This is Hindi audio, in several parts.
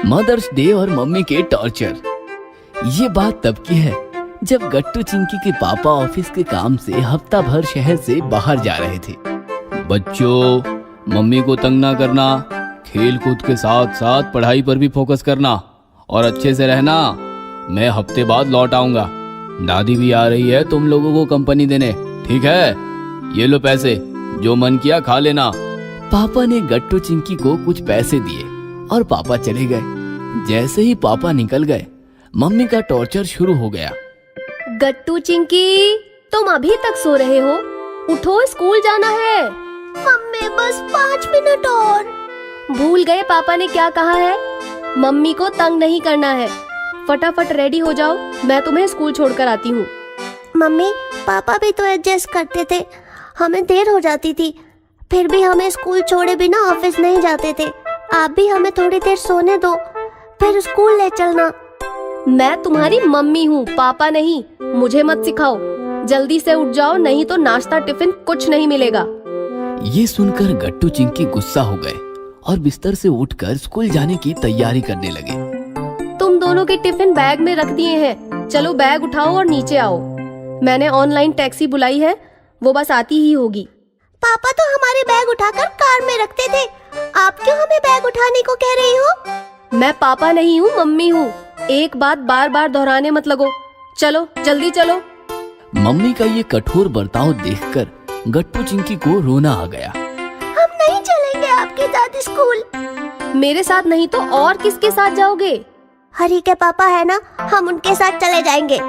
मदर्स डे और मम्मी के टॉर्चर। ये बात तब की है जब गट्टू चिंकी के पापा ऑफिस के काम से हफ्ता भर शहर से बाहर जा रहे थे। बच्चों, मम्मी को तंग ना करना, खेल कूद के साथ साथ पढ़ाई पर भी फोकस करना और अच्छे से रहना। मैं हफ्ते बाद लौट आऊंगा। दादी भी आ रही है तुम लोगों को कंपनी देने, ठीक है? ये लो पैसे, जो मन किया खा लेना। पापा ने गट्टू चिंकी को कुछ पैसे दिए और पापा चले गए। जैसे ही पापा निकल गए, मम्मी का टॉर्चर शुरू हो गया। गट्टू चिंकी, तुम अभी तक सो रहे हो? उठो, स्कूल जाना है। मम्मी बस 5 मिनट और। भूल गए पापा ने क्या कहा है? मम्मी को तंग नहीं करना है। फटाफट रेडी हो जाओ, मैं तुम्हें स्कूल छोड़कर आती हूँ। मम्मी, पापा भी तो एडजस्ट करते थे, हमें देर हो जाती थी, फिर भी हमें स्कूल छोड़े बिना ऑफिस नहीं जाते थे। आप भी हमें थोड़ी देर सोने दो, फिर स्कूल ले चलना। मैं तुम्हारी मम्मी हूँ, पापा नहीं। मुझे मत सिखाओ। जल्दी से उठ जाओ, नहीं तो नाश्ता टिफिन कुछ नहीं मिलेगा। ये सुनकर गट्टू चिंकी गुस्सा हो गए और बिस्तर से उठकर स्कूल जाने की तैयारी करने लगे। तुम दोनों के टिफिन बैग में रख दिए हैं। चलो बैग उठाओ और नीचे आओ। मैंने ऑनलाइन टैक्सी बुलाई है, वो बस आती ही होगी। पापा तो हमारे बैग उठाकर कार में रखते थे, आप क्यों हमें बैग उठाने को कह रही हो? मैं पापा नहीं हूँ, मम्मी हूँ। एक बात बार बार दोहराने मत लगो। चलो जल्दी चलो। मम्मी का ये कठोर बर्ताव देखकर गट्टू चिंकी को रोना आ गया। हम नहीं चलेंगे आपके साथ स्कूल। मेरे साथ नहीं तो और किसके साथ जाओगे? हरी के पापा है ना, हम उनके साथ चले जाएंगे।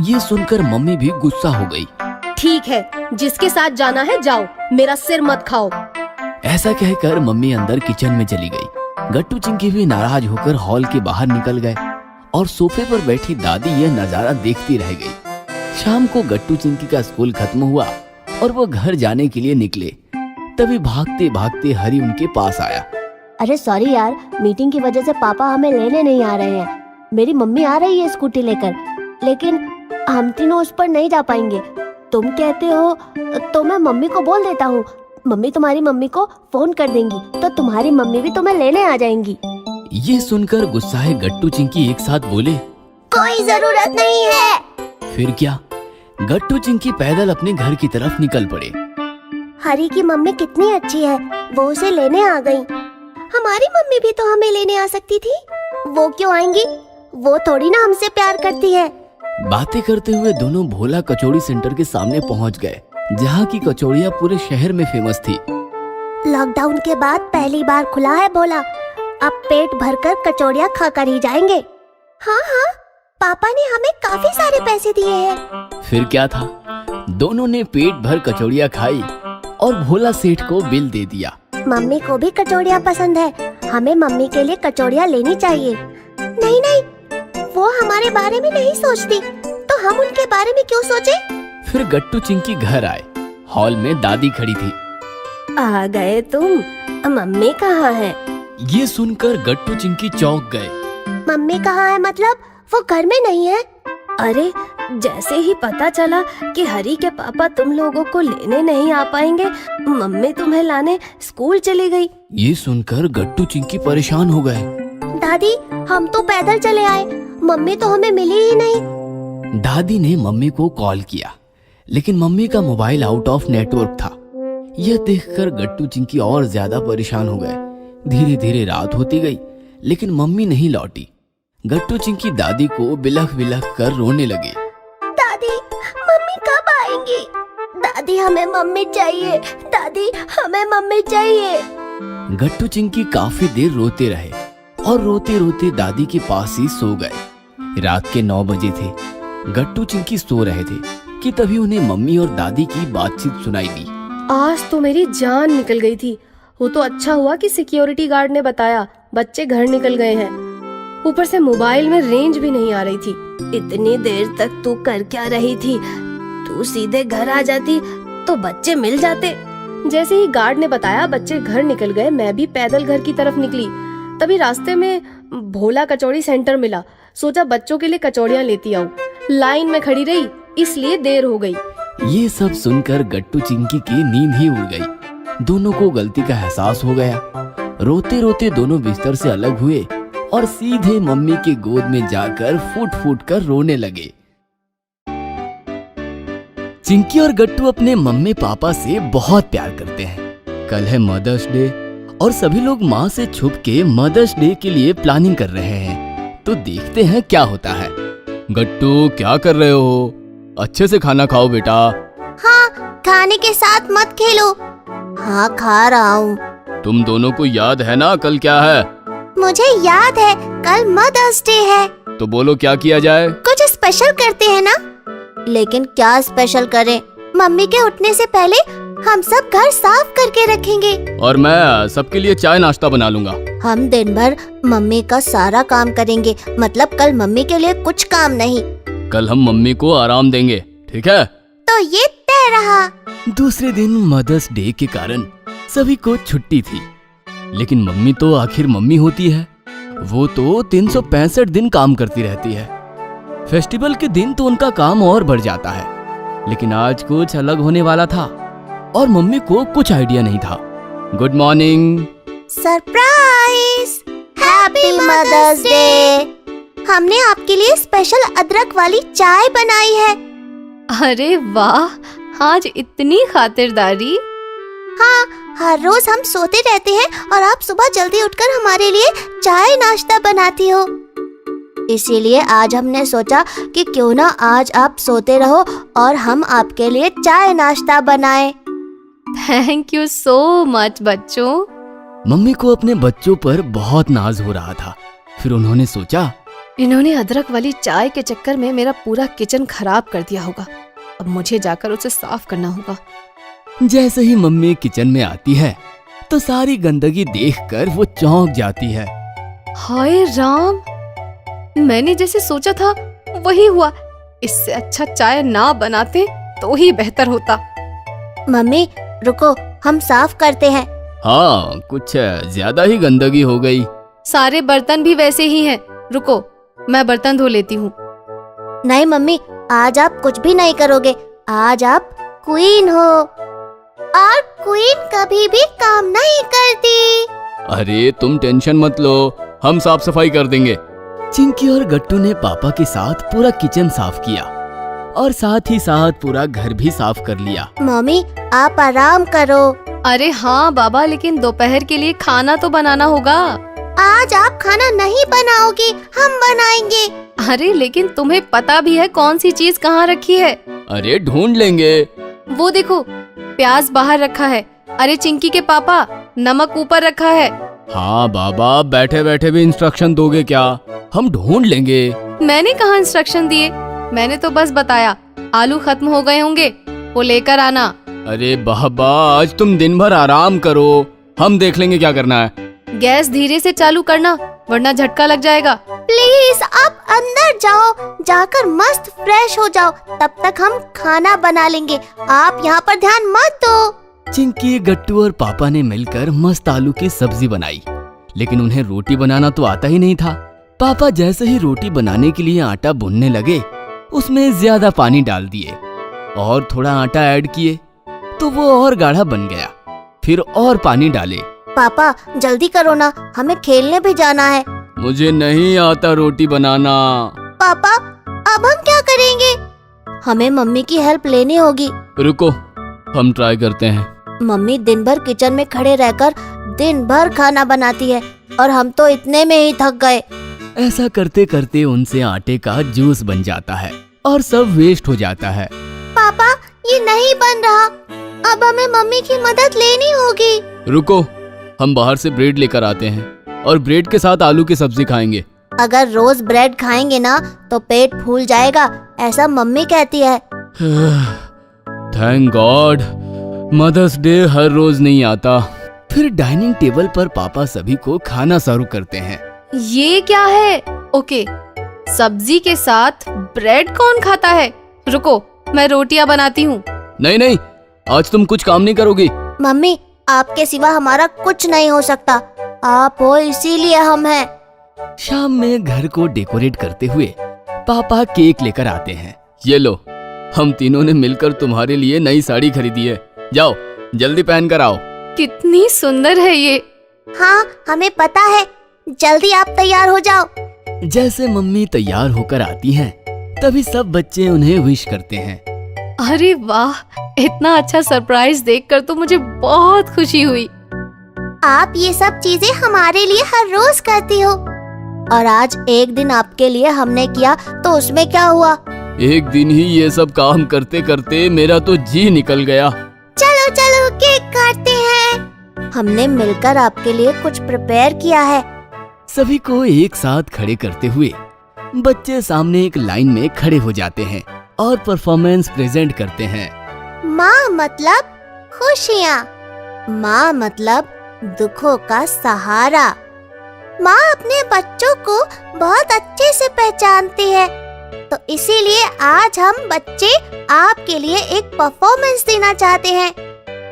ये सुनकर मम्मी भी गुस्सा हो गई। ठीक है, जिसके साथ जाना है जाओ, मेरा सिर मत खाओ। ऐसा कहकर मम्मी अंदर किचन में चली गई। गट्टू चिंकी भी नाराज होकर हॉल के बाहर निकल गए और सोफे पर बैठी दादी यह नजारा देखती रह गई। शाम को गट्टू चिंकी का स्कूल खत्म हुआ और वो घर जाने के लिए निकले। तभी भागते भागते हरी उनके पास आया। अरे सॉरी यार, मीटिंग की वजह से पापा हमें लेने नहीं आ रहे हैं। मेरी मम्मी आ रही है स्कूटी लेकर, लेकिन हम तीनों उस पर नहीं जा पाएंगे। तुम कहते हो तो मैं मम्मी को बोल देता हूँ। मम्मी तुम्हारी मम्मी को फोन कर देंगी तो तुम्हारी मम्मी भी तुम्हें लेने आ जाएंगी। ये सुनकर गुस्साए गट्टू चिंकी एक साथ बोले, कोई जरूरत नहीं है। फिर क्या, गट्टू चिंकी पैदल अपने घर की तरफ निकल पड़े। हरी की मम्मी कितनी अच्छी है, वो उसे लेने आ गई। हमारी मम्मी भी तो हमें लेने आ सकती थी। वो क्यों आएंगी? वो थोड़ी ना हमसे प्यार करती है। बातें करते हुए दोनों भोला कचौड़ी सेंटर के सामने पहुंच गए, जहां की कचौड़ियां पूरे शहर में फेमस थी। लॉकडाउन के बाद पहली बार खुला है भोला, अब पेट भरकर कचौड़ियां खाकर ही जाएंगे। हाँ हाँ, पापा ने हमें काफी सारे पैसे दिए हैं। फिर क्या था, दोनों ने पेट भर कचौड़ियां खाई और भोला सेठ को बिल दे दिया। मम्मी को भी कचौड़ियां पसंद है, हमें मम्मी के लिए कचौड़ियां लेनी चाहिए। नहीं नहीं, वो हमारे बारे में नहीं सोचती, तो हम उनके बारे में क्यों सोचे? फिर गट्टू चिंकी घर आए। हॉल में दादी खड़ी थी। आ गए तुम? मम्मी कहाँ है? ये सुनकर गट्टू चिंकी चौंक गए। मम्मी कहाँ है मतलब? वो घर में नहीं है। अरे, जैसे ही पता चला कि हरी के पापा तुम लोगों को लेने नहीं आ पाएंगे, मम्मी तुम्हें लाने स्कूल चली गई। ये सुनकर गट्टू चिंकी परेशान हो गए। दादी, हम तो पैदल चले आए, मम्मी तो हमें मिली ही नहीं। दादी ने मम्मी को कॉल किया, लेकिन मम्मी का मोबाइल आउट ऑफ नेटवर्क था। यह देखकर गट्टू चिंकी और ज्यादा परेशान हो गए। धीरे धीरे रात होती गई, लेकिन मम्मी नहीं लौटी। गट्टू चिंकी दादी को बिलख बिलख कर रोने लगे। दादी, मम्मी कब आएंगी? दादी, हमें मम्मी चाहिए। दादी, हमें मम्मी चाहिए। गट्टू चिंकी काफी देर रोते रहे और रोते रोते दादी के पास ही सो गए। रात के 9 बजे थे। गट्टू चिंकी सो रहे थे कि तभी उन्हें मम्मी और दादी की बातचीत सुनाई दी। आज तो मेरी जान निकल गई थी। वो तो अच्छा हुआ कि सिक्योरिटी गार्ड ने बताया बच्चे घर निकल गए हैं। ऊपर से मोबाइल में रेंज भी नहीं आ रही थी। इतनी देर तक तू कर क्या रही थी? तू सीधे घर आ जाती तो बच्चे मिल जाते। जैसे ही गार्ड ने बताया बच्चे घर निकल गए, मैं भी पैदल घर की तरफ निकली। तभी रास्ते में भोला कचौड़ी सेंटर मिला। सोचा बच्चों के लिए कचौड़ियां लेती आऊं। लाइन में खड़ी रही, इसलिए देर हो गई। ये सब सुनकर गट्टू चिंकी की नींद ही उड़ गई। दोनों को गलती का एहसास हो गया। रोते रोते दोनों बिस्तर से अलग हुए और सीधे मम्मी के गोद में जाकर फूट फूट कर रोने लगे। चिंकी और गट्टू अपने मम्मी पापा से बहुत प्यार करते हैं। कल है मदर्स डे और सभी लोग माँ से छुप के मदर्स डे के लिए प्लानिंग कर रहे हैं। तो देखते हैं क्या होता है। गट्टू, क्या कर रहे हो? अच्छे से खाना खाओ बेटा। हाँ, खाने के साथ मत खेलो। हाँ, खा रहा हूँ। तुम दोनों को याद है ना कल क्या है? मुझे याद है, कल मदर्स डे है। तो बोलो क्या किया जाए? कुछ स्पेशल करते हैं ना? लेकिन क्या स्पेशल करें? मम्मी के उठने से पहले हम सब घर साफ करके रखेंगे। और मैं सबके लिए चाय नाश्ता बना लूंगा। हम दिन भर मम्मी का सारा काम करेंगे, मतलब कल मम्मी के लिए कुछ काम नहीं। कल हम मम्मी को आराम देंगे, ठीक है? तो ये तय रहा। दूसरे दिन मदर्स डे के कारण सभी को छुट्टी थी, लेकिन मम्मी तो आखिर मम्मी होती है। वो तो 365 दिन काम करती रहती है। फेस्टिवल के दिन तो उनका काम और बढ़ जाता है, लेकिन आज कुछ अलग होने वाला था और मम्मी को कुछ आइडिया नहीं था। Good morning. Surprise! Happy Mother's Day! हमने आपके लिए स्पेशल अदरक वाली चाय बनाई है। अरे वाह, आज इतनी खातिरदारी। हाँ, हर रोज हम सोते रहते हैं और आप सुबह जल्दी उठकर हमारे लिए चाय नाश्ता बनाती हो। इसीलिए आज हमने सोचा कि क्यों ना आज आप सोते रहो और हम आपके लिए चाय नाश्ता बनाएं। थैंक यू सो मच बच्चों। मम्मी को अपने बच्चों पर बहुत नाज हो रहा था। फिर उन्होंने सोचा, इन्होंने अदरक वाली चाय के चक्कर में मेरा पूरा किचन खराब कर दिया होगा। अब मुझे जाकर उसे साफ करना होगा। जैसे ही मम्मी किचन में आती है तो सारी गंदगी देखकर वो चौंक जाती है। हाय राम, मैंने जैसे सोचा था वही हुआ। इससे अच्छा चाय ना बनाते तो ही बेहतर होता। मम्मी रुको, हम साफ करते हैं। हाँ, कुछ ज्यादा ही गंदगी हो गई। सारे बर्तन भी वैसे ही हैं। रुको, मैं बर्तन धो लेती हूँ। नहीं मम्मी, आज आप कुछ भी नहीं करोगे। आज आप क्वीन हो और क्वीन कभी भी काम नहीं करती। अरे तुम टेंशन मत लो, हम साफ सफाई कर देंगे। चिंकी और गट्टू ने पापा के साथ पूरा किचन साफ किया और साथ ही साथ पूरा घर भी साफ कर लिया। मम्मी आप आराम करो। अरे हाँ बाबा, लेकिन दोपहर के लिए खाना तो बनाना होगा। आज आप खाना नहीं बनाओगी, हम बनाएंगे। अरे लेकिन तुम्हें पता भी है कौन सी चीज कहाँ रखी है? अरे ढूंढ लेंगे। वो देखो, प्याज बाहर रखा है। अरे चिंकी के पापा, नमक ऊपर रखा है। हाँ बाबा, बैठे बैठे भी इंस्ट्रक्शन दोगे क्या? हम ढूंढ लेंगे। मैंने कहाँ इंस्ट्रक्शन दिए? मैंने तो बस बताया आलू खत्म हो गए होंगे, वो लेकर आना। अरे बाबा, आज तुम दिन भर आराम करो, हम देख लेंगे क्या करना है। गैस धीरे से चालू करना, वरना झटका लग जाएगा। प्लीज आप अंदर जाओ, जाकर मस्त फ्रेश हो जाओ, तब तक हम खाना बना लेंगे। आप यहाँ पर ध्यान मत दो। चिंकी, गट्टू और पापा ने मिलकर मस्त आलू की सब्जी बनाई, लेकिन उन्हें रोटी बनाना तो आता ही नहीं था। पापा जैसे ही रोटी बनाने के लिए आटा भूनने लगे, उसमें ज्यादा पानी डाल दिए और थोड़ा आटा ऐड किए तो वो और गाढ़ा बन गया। फिर और पानी डाले। पापा जल्दी करो ना, हमें खेलने भी जाना है। मुझे नहीं आता रोटी बनाना। पापा अब हम क्या करेंगे? हमें मम्मी की हेल्प लेनी होगी। रुको, हम ट्राई करते हैं। मम्मी दिन भर किचन में खड़े रहकर दिन भर खाना बनाती है और हम तो इतने में ही थक गए। ऐसा करते करते उनसे आटे का जूस बन जाता है और सब वेस्ट हो जाता है। पापा ये नहीं बन रहा, अब हमें मम्मी की मदद लेनी होगी। रुको, हम बाहर से ब्रेड लेकर आते हैं और ब्रेड के साथ आलू की सब्जी खाएंगे। अगर रोज ब्रेड खाएंगे ना तो पेट फूल जाएगा, ऐसा मम्मी कहती है। थैंक गॉड, मदर्स डे हर रोज नहीं आता। फिर डाइनिंग टेबल पर पापा सभी को खाना सर्व करते हैं। ये क्या है? ओके, सब्जी के साथ ब्रेड कौन खाता है? रुको, मैं रोटियां बनाती हूँ। नहीं नहीं, आज तुम कुछ काम नहीं करोगी। मम्मी आपके सिवा हमारा कुछ नहीं हो सकता, आप हो इसीलिए हम हैं। शाम में घर को डेकोरेट करते हुए पापा केक लेकर आते हैं। ये लो, हम तीनों ने मिलकर तुम्हारे लिए नई साड़ी खरीदी है, जाओ जल्दी पहन कर आओ। कितनी सुंदर है ये। हाँ हमें पता है, जल्दी आप तैयार हो जाओ। जैसे मम्मी तैयार होकर आती हैं, तभी सब बच्चे उन्हें विश करते हैं। अरे वाह, इतना अच्छा सरप्राइज देखकर तो मुझे बहुत खुशी हुई। आप ये सब चीजें हमारे लिए हर रोज करती हो, और आज एक दिन आपके लिए हमने किया तो उसमें क्या हुआ? एक दिन ही ये सब काम करते करते मेरा तो जी निकल गया। चलो चलो केक काटते हैं। हमने मिलकर आपके लिए कुछ प्रिपेयर किया है। सभी को एक साथ खड़े करते हुए बच्चे सामने एक लाइन में खड़े हो जाते हैं और परफॉर्मेंस प्रेजेंट करते हैं। माँ मतलब खुशियाँ, माँ मतलब दुखों का सहारा। माँ अपने बच्चों को बहुत अच्छे से पहचानती है, तो इसीलिए आज हम बच्चे आपके लिए एक परफॉर्मेंस देना चाहते हैं।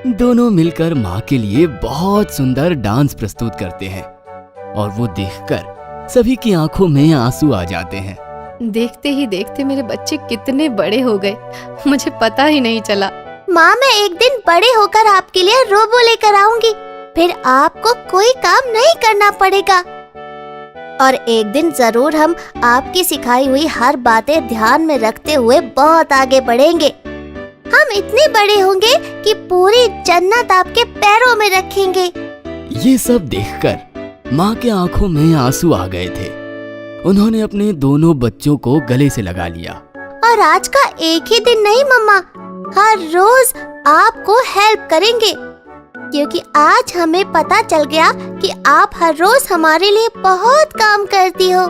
दोनों मिलकर माँ के लिए बहुत सुंदर डांस प्रस्तुत करते हैं और वो देखकर सभी की आंखों में आंसू आ जाते हैं। देखते ही देखते मेरे बच्चे कितने बड़े हो गए, मुझे पता ही नहीं चला। माँ मैं एक दिन बड़े होकर आपके लिए रोबो लेकर आऊंगी, फिर आपको कोई काम नहीं करना पड़ेगा। और एक दिन जरूर हम आपकी सिखाई हुई हर बातें ध्यान में रखते हुए बहुत आगे बढ़ेंगे। हम इतने बड़े होंगे कि पूरी जन्नत आपके पैरों में रखेंगे। ये सब देखकर माँ के आंखों में आंसू आ गए थे। उन्होंने अपने दोनों बच्चों को गले से लगा लिया। और आज का एक ही दिन नहीं मम्मा, हर रोज आपको हेल्प करेंगे, क्योंकि आज हमें पता चल गया कि आप हर रोज हमारे लिए बहुत काम करती हो,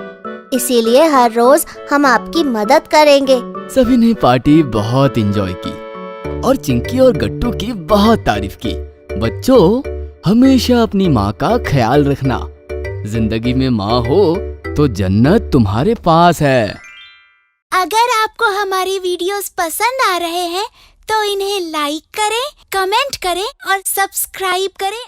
इसीलिए हर रोज हम आपकी मदद करेंगे। सभी ने पार्टी बहुत एंजॉय की और चिंकी और गट्टू की बहुत तारीफ की। बच्चों, हमेशा अपनी माँ का ख्याल रखना। जिंदगी में माँ हो तो जन्नत तुम्हारे पास है। अगर आपको हमारी वीडियोस पसंद आ रहे हैं तो इन्हें लाइक करें, कमेंट करें और सब्सक्राइब करें।